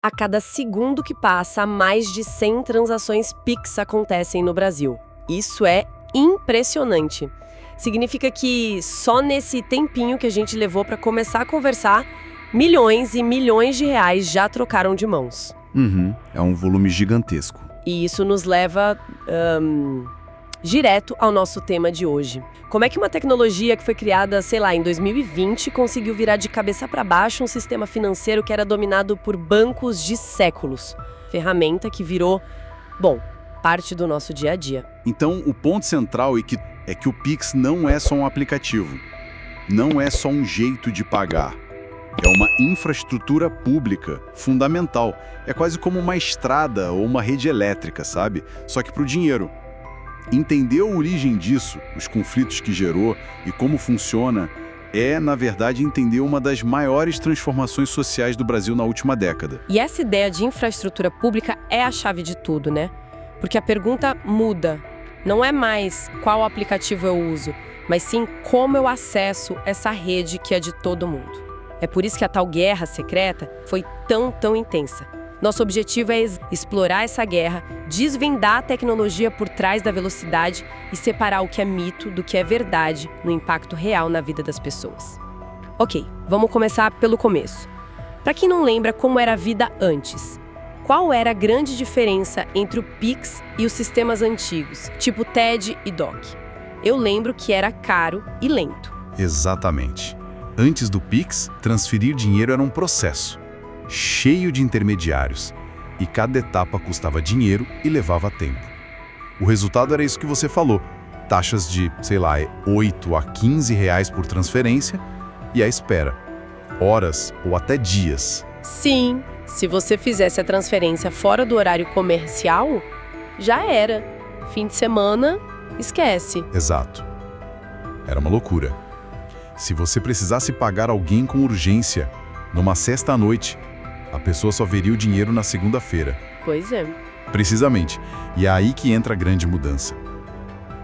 A cada segundo que passa, mais de 100 transações Pix acontecem no Brasil. Isso é impressionante. Significa que só nesse tempinho que a gente levou para começar a conversar, milhões e milhões de reais já trocaram de mãos. É um volume gigantesco. E isso nos leva direto ao nosso tema de hoje. Como é que uma tecnologia que foi criada, sei lá, em 2020, conseguiu virar de cabeça para baixo um sistema financeiro que era dominado por bancos de séculos? Ferramenta que virou, parte do nosso dia a dia. Então, o ponto central é que o Pix não é só um aplicativo. Não é só um jeito de pagar. É uma infraestrutura pública fundamental. É quase como uma estrada ou uma rede elétrica, sabe? Só que para o dinheiro. Entender a origem disso, os conflitos que gerou e como funciona, é, na verdade, entender uma das maiores transformações sociais do Brasil na última década. E essa ideia de infraestrutura pública é a chave de tudo, né? Porque a pergunta muda. Não é mais qual aplicativo eu uso, mas sim como eu acesso essa rede que é de todo mundo. É por isso que a tal guerra secreta foi tão intensa. Nosso objetivo é explorar essa guerra, desvendar a tecnologia por trás da velocidade e separar o que é mito do que é verdade no impacto real na vida das pessoas. Ok, vamos começar pelo começo. Para quem não lembra como era a vida antes, qual era a grande diferença entre o Pix e os sistemas antigos, tipo TED e DOC? Eu lembro que era caro e lento. Exatamente. Antes do Pix, transferir dinheiro era um processo, cheio de intermediários, e cada etapa custava dinheiro e levava tempo. O resultado era isso que você falou, taxas de, 8 a 15 reais por transferência e a espera, horas ou até dias. Sim, se você fizesse a transferência fora do horário comercial, já era. Fim de semana, esquece. Exato. Era uma loucura. Se você precisasse pagar alguém com urgência, numa sexta à noite, a pessoa só veria o dinheiro na segunda-feira. Pois é. Precisamente. E é aí que entra a grande mudança.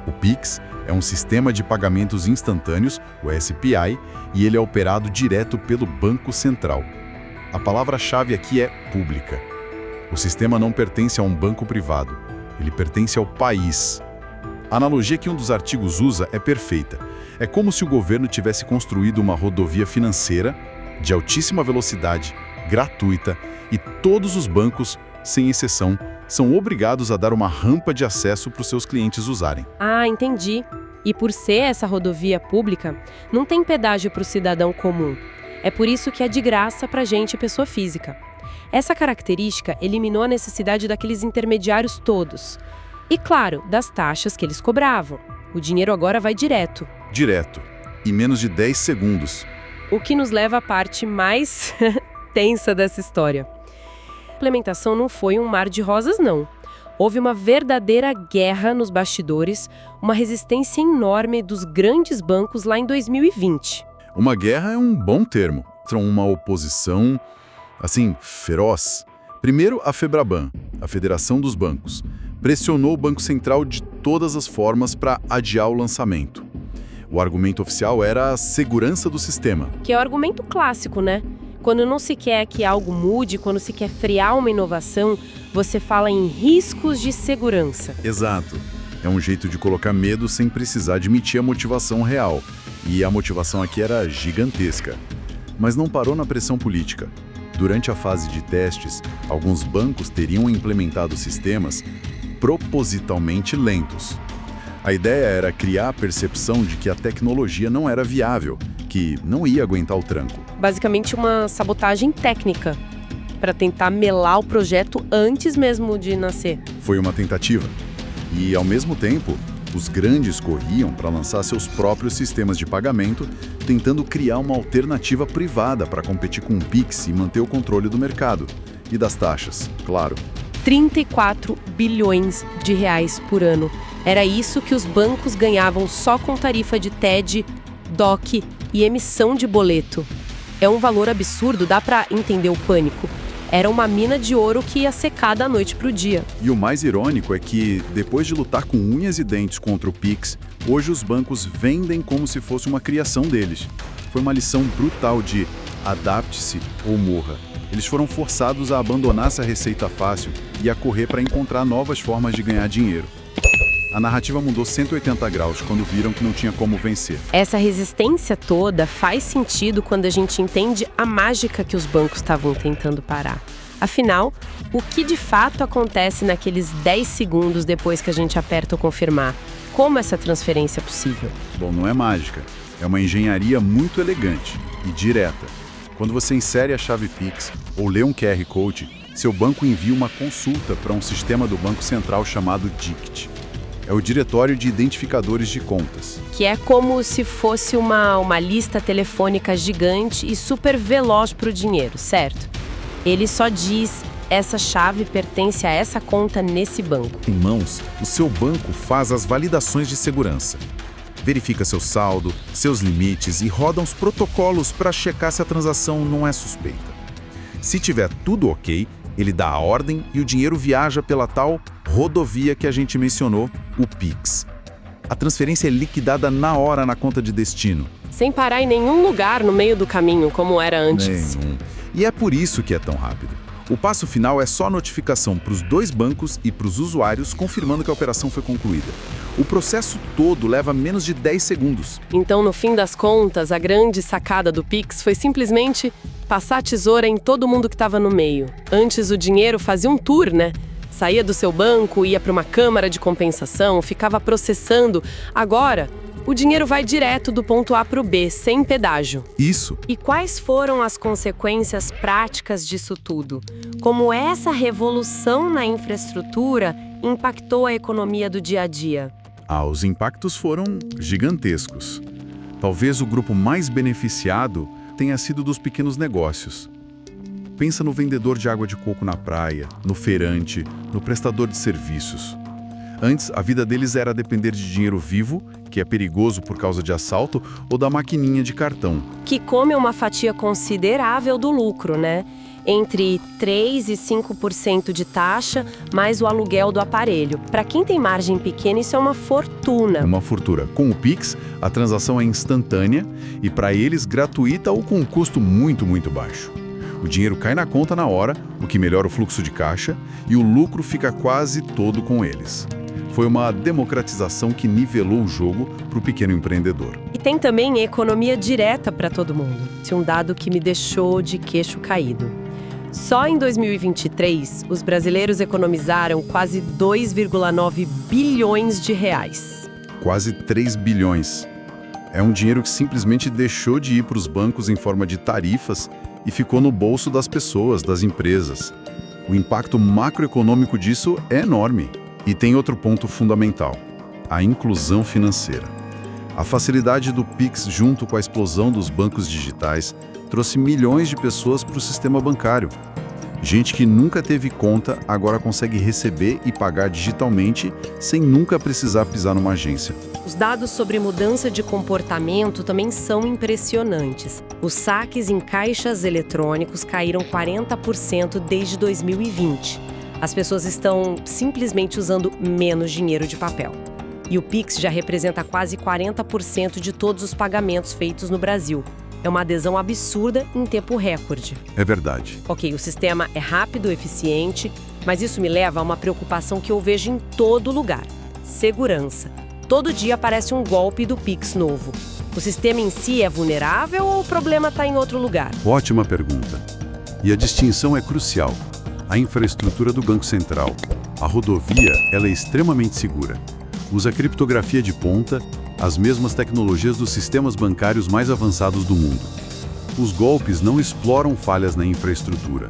O Pix é um sistema de pagamentos instantâneos, o SPI, e ele é operado direto pelo Banco Central. A palavra-chave aqui é pública. O sistema não pertence a um banco privado. Ele pertence ao país. A analogia que um dos artigos usa é perfeita. É como se o governo tivesse construído uma rodovia financeira de altíssima velocidade, gratuita, e todos os bancos, sem exceção, são obrigados a dar uma rampa de acesso para os seus clientes usarem. Ah, entendi. E por ser essa rodovia pública, não tem pedágio para o cidadão comum. É por isso que é de graça para gente, pessoa física. Essa característica eliminou a necessidade daqueles intermediários todos. E, claro, das taxas que eles cobravam. O dinheiro agora vai direto. Direto. Em menos de 10 segundos. O que nos leva à parte mais tensa dessa história. A implementação não foi um mar de rosas, não. Houve uma verdadeira guerra nos bastidores, uma resistência enorme dos grandes bancos lá em 2020. Uma guerra é um bom termo. Uma oposição, feroz. Primeiro, a Febraban, a Federação dos Bancos, pressionou o Banco Central de todas as formas para adiar o lançamento. O argumento oficial era a segurança do sistema. Que é o argumento clássico, né? Quando não se quer que algo mude, quando se quer frear uma inovação, você fala em riscos de segurança. Exato. É um jeito de colocar medo sem precisar admitir a motivação real. E a motivação aqui era gigantesca. Mas não parou na pressão política. Durante a fase de testes, alguns bancos teriam implementado sistemas propositalmente lentos. A ideia era criar a percepção de que a tecnologia não era viável, que não ia aguentar o tranco. Basicamente uma sabotagem técnica, para tentar melar o projeto antes mesmo de nascer. Foi uma tentativa. E, ao mesmo tempo, os grandes corriam para lançar seus próprios sistemas de pagamento, tentando criar uma alternativa privada para competir com o Pix e manter o controle do mercado. E das taxas, claro. 34 bilhões de reais por ano. Era isso que os bancos ganhavam só com tarifa de TED, DOC e emissão de boleto. É um valor absurdo, dá para entender o pânico. Era uma mina de ouro que ia secar da noite para o dia. E o mais irônico é que, depois de lutar com unhas e dentes contra o Pix, hoje os bancos vendem como se fosse uma criação deles. Foi uma lição brutal de adapte-se ou morra. Eles foram forçados a abandonar essa receita fácil e a correr para encontrar novas formas de ganhar dinheiro. A narrativa mudou 180 graus quando viram que não tinha como vencer. Essa resistência toda faz sentido quando a gente entende a mágica que os bancos estavam tentando parar. Afinal, o que de fato acontece naqueles 10 segundos depois que a gente aperta o confirmar? Como essa transferência é possível? Bom, não é mágica. É uma engenharia muito elegante e direta. Quando você insere a chave Pix ou lê um QR Code, seu banco envia uma consulta para um sistema do Banco Central chamado DICT. É o Diretório de Identificadores de Contas. Que é como se fosse uma lista telefônica gigante e super veloz para o dinheiro, certo? Ele só diz, essa chave pertence a essa conta nesse banco. Em mãos, o seu banco faz as validações de segurança. Verifica seu saldo, seus limites e roda uns protocolos para checar se a transação não é suspeita. Se tiver tudo ok, ele dá a ordem e o dinheiro viaja pela tal rodovia que a gente mencionou, o Pix. A transferência é liquidada na hora na conta de destino. Sem parar em nenhum lugar no meio do caminho, como era antes. Nenhum. E é por isso que é tão rápido. O passo final é só notificação para os dois bancos e para os usuários confirmando que a operação foi concluída. O processo todo leva menos de 10 segundos. Então, no fim das contas, a grande sacada do Pix foi simplesmente passar a tesoura em todo mundo que estava no meio. Antes, o dinheiro fazia um tour, né? Saía do seu banco, ia para uma câmara de compensação, ficava processando. Agora, o dinheiro vai direto do ponto A para o B, sem pedágio. Isso. E quais foram as consequências práticas disso tudo? Como essa revolução na infraestrutura impactou a economia do dia a dia? Os impactos foram gigantescos. Talvez o grupo mais beneficiado tenha sido dos pequenos negócios. Pensa no vendedor de água de coco na praia, no feirante, no prestador de serviços. Antes, a vida deles era depender de dinheiro vivo, que é perigoso por causa de assalto, ou da maquininha de cartão. Que come uma fatia considerável do lucro, né? Entre 3% e 5% de taxa, mais o aluguel do aparelho. Para quem tem margem pequena, isso é uma fortuna. Uma fortuna. Com o Pix, a transação é instantânea e, para eles, gratuita ou com um custo muito, muito baixo. O dinheiro cai na conta na hora, o que melhora o fluxo de caixa, e o lucro fica quase todo com eles. Foi uma democratização que nivelou o jogo para o pequeno empreendedor. E tem também economia direta para todo mundo. Esse é um dado que me deixou de queixo caído. Só em 2023, os brasileiros economizaram quase 2,9 bilhões de reais. Quase 3 bilhões. É um dinheiro que simplesmente deixou de ir para os bancos em forma de tarifas e ficou no bolso das pessoas, das empresas. O impacto macroeconômico disso é enorme. E tem outro ponto fundamental: a inclusão financeira. A facilidade do Pix, junto com a explosão dos bancos digitais, trouxe milhões de pessoas para o sistema bancário. Gente que nunca teve conta agora consegue receber e pagar digitalmente sem nunca precisar pisar numa agência. Os dados sobre mudança de comportamento também são impressionantes. Os saques em caixas eletrônicos caíram 40% desde 2020. As pessoas estão simplesmente usando menos dinheiro de papel. E o Pix já representa quase 40% de todos os pagamentos feitos no Brasil. É uma adesão absurda em tempo recorde. É verdade. Ok, o sistema é rápido, eficiente, mas isso me leva a uma preocupação que eu vejo em todo lugar: segurança. Todo dia aparece um golpe do Pix novo. O sistema em si é vulnerável ou o problema está em outro lugar? Ótima pergunta. E a distinção é crucial. A infraestrutura do Banco Central, a rodovia, ela é extremamente segura. Usa criptografia de ponta, as mesmas tecnologias dos sistemas bancários mais avançados do mundo. Os golpes não exploram falhas na infraestrutura.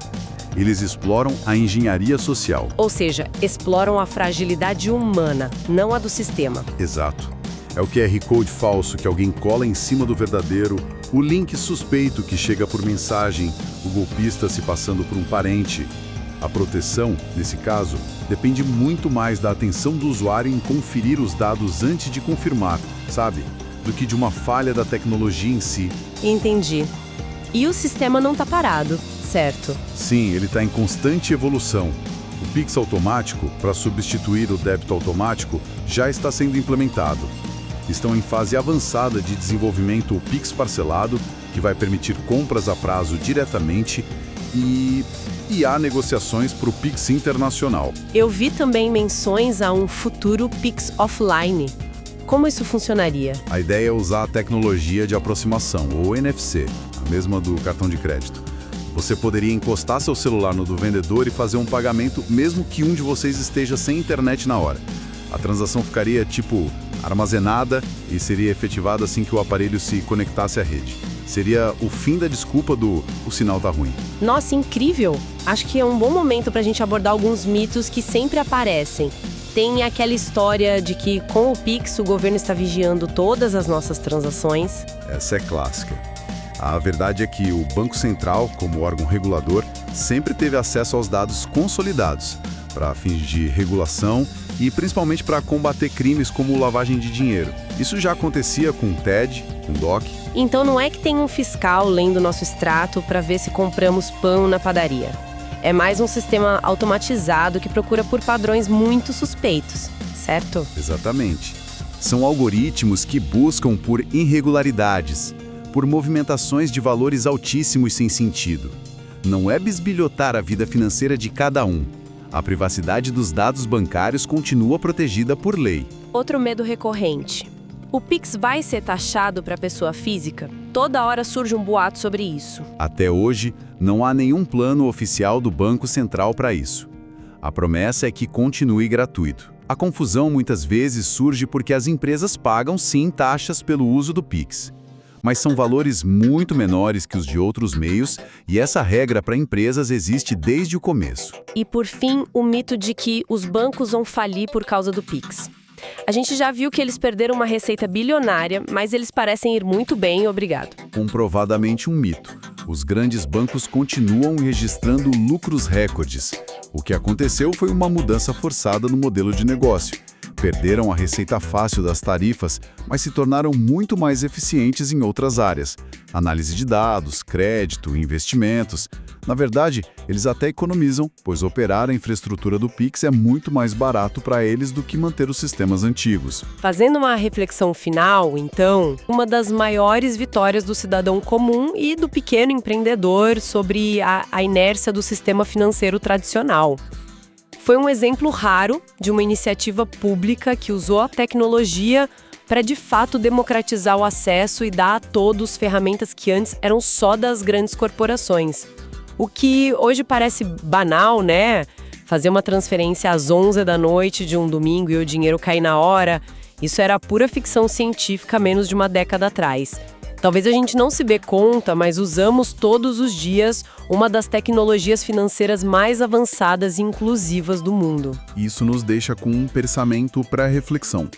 Eles exploram a engenharia social. Ou seja, exploram a fragilidade humana, não a do sistema. Exato. É o QR Code falso que alguém cola em cima do verdadeiro, o link suspeito que chega por mensagem, o golpista se passando por um parente. A proteção, nesse caso, depende muito mais da atenção do usuário em conferir os dados antes de confirmar, sabe? Do que de uma falha da tecnologia em si. Entendi. E o sistema não está parado, certo? Sim, ele está em constante evolução. O Pix automático, para substituir o débito automático, já está sendo implementado. Estão em fase avançada de desenvolvimento o Pix parcelado, que vai permitir compras a prazo diretamente, E há negociações para o Pix internacional. Eu vi também menções a um futuro Pix offline. Como isso funcionaria? A ideia é usar a tecnologia de aproximação, ou NFC, a mesma do cartão de crédito. Você poderia encostar seu celular no do vendedor e fazer um pagamento mesmo que um de vocês esteja sem internet na hora. A transação ficaria, tipo, armazenada e seria efetivada assim que o aparelho se conectasse à rede. Seria o fim da desculpa do "o sinal tá ruim". Nossa, incrível! Acho que é um bom momento para a gente abordar alguns mitos que sempre aparecem. Tem aquela história de que com o Pix o governo está vigiando todas as nossas transações. Essa é clássica. A verdade é que o Banco Central, como órgão regulador, sempre teve acesso aos dados consolidados para fins de regulação e principalmente para combater crimes como lavagem de dinheiro. Isso já acontecia com o TED, com o DOC. Então não é que tem um fiscal lendo nosso extrato para ver se compramos pão na padaria. É mais um sistema automatizado que procura por padrões muito suspeitos, certo? Exatamente. São algoritmos que buscam por irregularidades, por movimentações de valores altíssimos sem sentido. Não é bisbilhotar a vida financeira de cada um. A privacidade dos dados bancários continua protegida por lei. Outro medo recorrente. O Pix vai ser taxado para pessoa física? Toda hora surge um boato sobre isso. Até hoje, não há nenhum plano oficial do Banco Central para isso. A promessa é que continue gratuito. A confusão muitas vezes surge porque as empresas pagam sim taxas pelo uso do Pix. Mas são valores muito menores que os de outros meios e essa regra para empresas existe desde o começo. E por fim, o mito de que os bancos vão falir por causa do Pix. A gente já viu que eles perderam uma receita bilionária, mas eles parecem ir muito bem, obrigado. Comprovadamente um mito. Os grandes bancos continuam registrando lucros recordes. O que aconteceu foi uma mudança forçada no modelo de negócio. Perderam a receita fácil das tarifas, mas se tornaram muito mais eficientes em outras áreas. Análise de dados, crédito, investimentos. Na verdade, eles até economizam, pois operar a infraestrutura do Pix é muito mais barato para eles do que manter os sistemas antigos. Fazendo uma reflexão final, então, uma das maiores vitórias do cidadão comum e do pequeno empreendedor sobre a inércia do sistema financeiro tradicional. Foi um exemplo raro de uma iniciativa pública que usou a tecnologia para, de fato, democratizar o acesso e dar a todos ferramentas que antes eram só das grandes corporações. O que hoje parece banal, né? Fazer uma transferência às 11 da noite de um domingo e o dinheiro cair na hora, isso era pura ficção científica menos de uma década atrás. Talvez a gente não se dê conta, mas usamos todos os dias uma das tecnologias financeiras mais avançadas e inclusivas do mundo. Isso nos deixa com um pensamento para reflexão.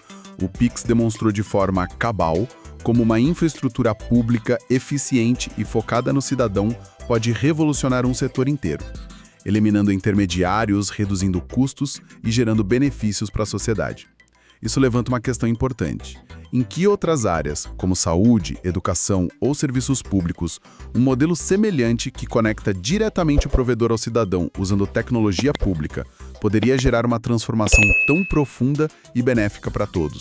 O Pix demonstrou de forma cabal como uma infraestrutura pública eficiente e focada no cidadão pode revolucionar um setor inteiro, eliminando intermediários, reduzindo custos e gerando benefícios para a sociedade. Isso levanta uma questão importante. Em que outras áreas, como saúde, educação ou serviços públicos, um modelo semelhante que conecta diretamente o provedor ao cidadão usando tecnologia pública poderia gerar uma transformação tão profunda e benéfica para todos?